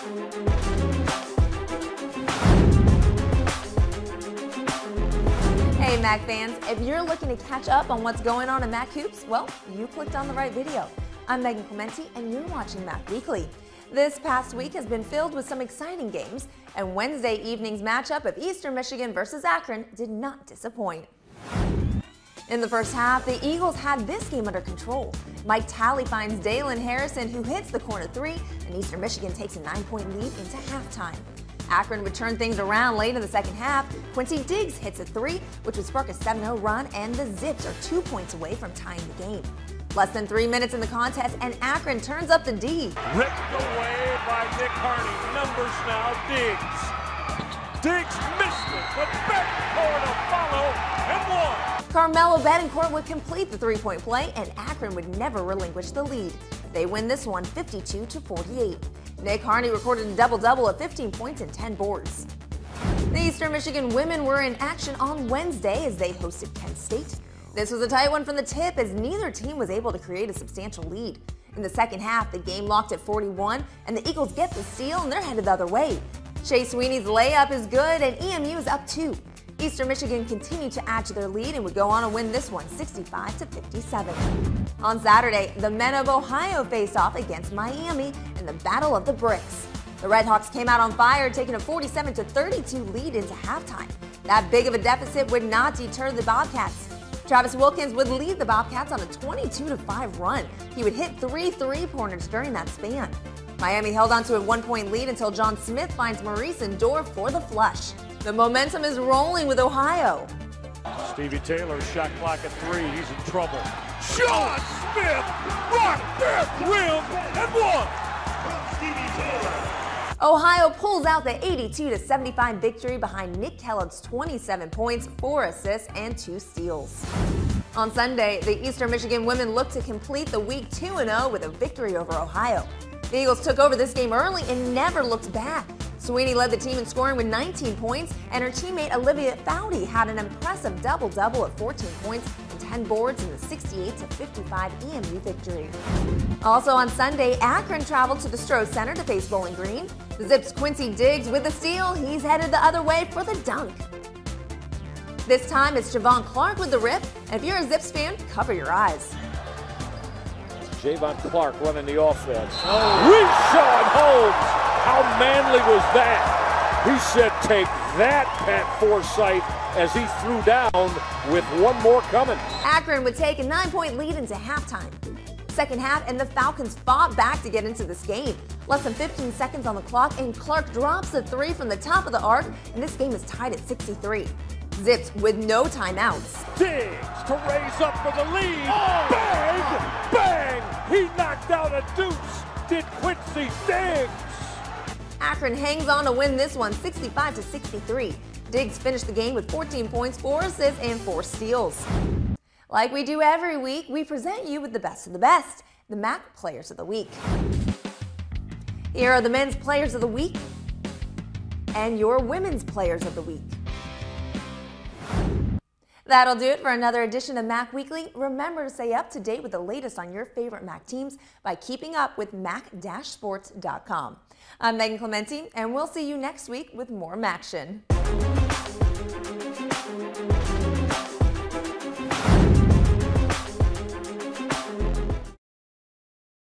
Hey MAC fans, if you're looking to catch up on what's going on in MAC hoops, well, you clicked on the right video. I'm Clementi and you're watching MAC Weekly. This past week has been filled with some exciting games, and Wednesday evening's matchup of Eastern Michigan versus Akron did not disappoint. In the first half, the Eagles had this game under control. Mike Talley finds Dalen Harrison, who hits the corner three, and Eastern Michigan takes a 9-point lead into halftime. Akron would turn things around late in the second half. Quincy Diggs hits a three, which would spark a 7-0 run, and the Zips are 2 points away from tying the game. Less than 3 minutes in the contest, and Akron turns up the D. Ripped away by Nick Harney. Numbers now, Diggs. Diggs missed it. The backcourt to follow and one. Carmelo Betancourt would complete the three-point play, and Akron would never relinquish the lead. They win this one 52-48. Nick Harney recorded a double-double of 15 points and 10 boards. The Eastern Michigan women were in action on Wednesday as they hosted Penn State. This was a tight one from the tip as neither team was able to create a substantial lead. In the second half, the game locked at 41, and the Eagles get the steal and they're headed the other way. Shea Sweeney's layup is good and EMU is up 2. Eastern Michigan continued to add to their lead and would go on to win this one 65-57. On Saturday, the men of Ohio faced off against Miami in the Battle of the Bricks. The Redhawks came out on fire, taking a 47-32 lead into halftime. That big of a deficit would not deter the Bobcats. Travis Wilkins would lead the Bobcats on a 22-5 run. He would hit 3 three-pointers during that span. Miami held on to a 1-point lead until John Smith finds Maurice Endorf for the flush. The momentum is rolling with Ohio. Stevie Taylor shot clock at 3. He's in trouble. John Smith rocked that rim and one. Ohio pulls out the 82-75 victory behind Nick Kellogg's 27 points, 4 assists, and 2 steals. On Sunday, the Eastern Michigan women looked to complete the week 2-0 with a victory over Ohio. The Eagles took over this game early and never looked back. Sweeney led the team in scoring with 19 points, and her teammate Olivia Foudy had an impressive double-double at 14 points and 10 boards in the 68-55 EMU victory. Also on Sunday, Akron traveled to the Stroh Center to face Bowling Green. The Zips' Quincy Diggs with the steal. He's headed the other way for the dunk. This time it's Javon Clark with the rip, and if you're a Zips fan, cover your eyes. Javon Clark running the offense. Reshon Holmes! How manly was that? He said, take that, Pat Forsythe, as he threw down with one more coming. Akron would take a 9-point lead into halftime. Second half, and the Falcons fought back to get into this game. Less than 15 seconds on the clock, and Clark drops the 3 from the top of the arc, and this game is tied at 63. Zips with no timeouts. Diggs to raise up for the lead. Oh. Bang! Bang! He knocked out a deuce. Did Quincy Diggs. Akron hangs on to win this one 65-63. Diggs finished the game with 14 points, 4 assists, and 4 steals. Like we do every week, we present you with the best of the best, the MAC Players of the Week. Here are the Men's Players of the Week and your Women's Players of the Week. That'll do it for another edition of MAC Weekly. Remember to stay up to date with the latest on your favorite MAC teams by keeping up with mac-sports.com. I'm Clementi, and we'll see you next week with more MACtion.